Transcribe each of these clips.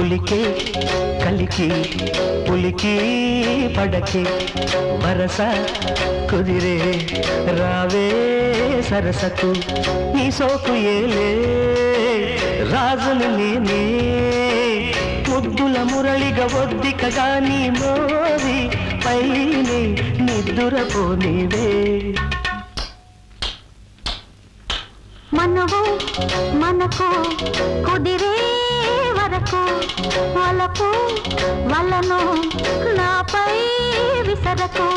కులికే కలికి పులికి పడకే వరస కుదిరే రావే సరసకు నీ సోకు ఏలే రాజుని నేనే ముద్దుల మురళిగా ఒద్దికగా నీ మోవి పైనే నిద్దురపోనివే మనవు మనకు కుదిరే వరకు వలకు వలను నాపై విసరకు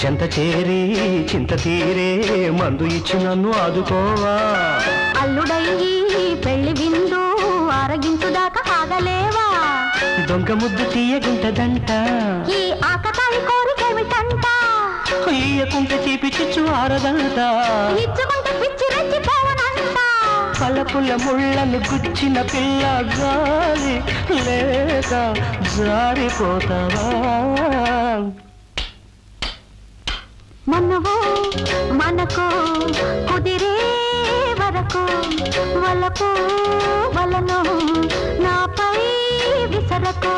చెంత చేరి చింత తీరే మందు ఇచ్చి నన్ను ఆదుకోవా అల్లుడయ్యి పెళ్లి విందు ఆరగించుదాకా ఆగలేవా దొంగ ముద్దు తీయగుంటదంట ఈ ఆకతాయి కోరికేమిటంట ఇయ్యకుంటే తీపి చిచ్చు ఆరదంట ఇచ్చుకుంటే పిచ్చి రెచ్చిపోవనంట పలపుల ముళ్ళను గుచ్చిన పిల్ల గాలి లేక జారిపోతావా మనవు మనకు కుదిరే వరకు వలకు వలను నాపై విసరకు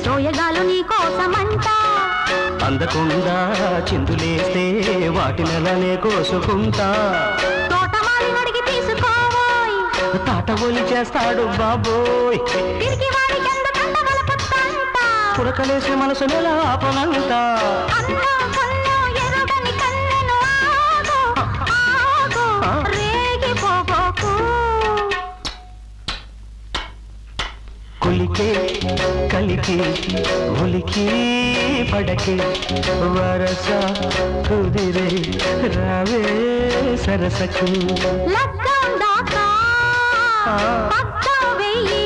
సోయగాలు నీ కోసమంట అందకుండా చిందులేస్తే వాటి నెలనే కోసుకుంటా తోటమాలి అడిగి తీసుకోబోయ్ తాట ఒలి చేస్తాడు బాబోయ్ తిరిగి వాడికి ఎందుకంట వలపత్తంట పురకలేసే మనసు నెల ఆపనంట కులికే కలికి ఉలికి పడకే వరస కుదిరే రావే సరసకు లగ్గం దాకా పక్క వెయ్యి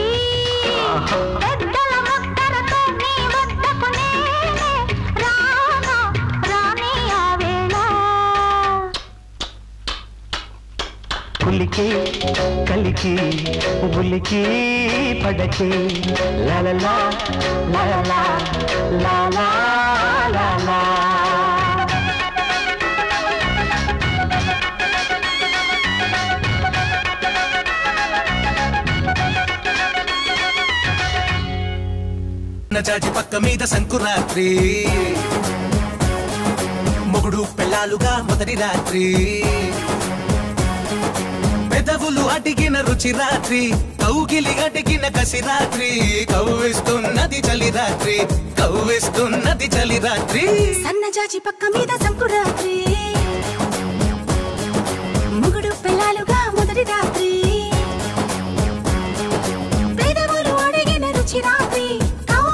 పెద్దల మొక్కలతో నీ వద్దకు నేనే రానా రాని ఆ వేళ కులికి కలికి ఉలికి పడకే లాలా లాలా లాలా లాలా నజాజి పక్క మీద సంకురాత్రి మొగుడు పెళ్ళాలుగా మొదటి రాత్రి పెదవులు అడిగిన రుచి రాత్రి కౌగిలి అడిగిన కసి రాత్రి కవ్విస్తున్నది చలి రాత్రి కవ్విస్తున్నది చలి రాత్రి సన్నజాజి పక్క మీద సంకురాత్రి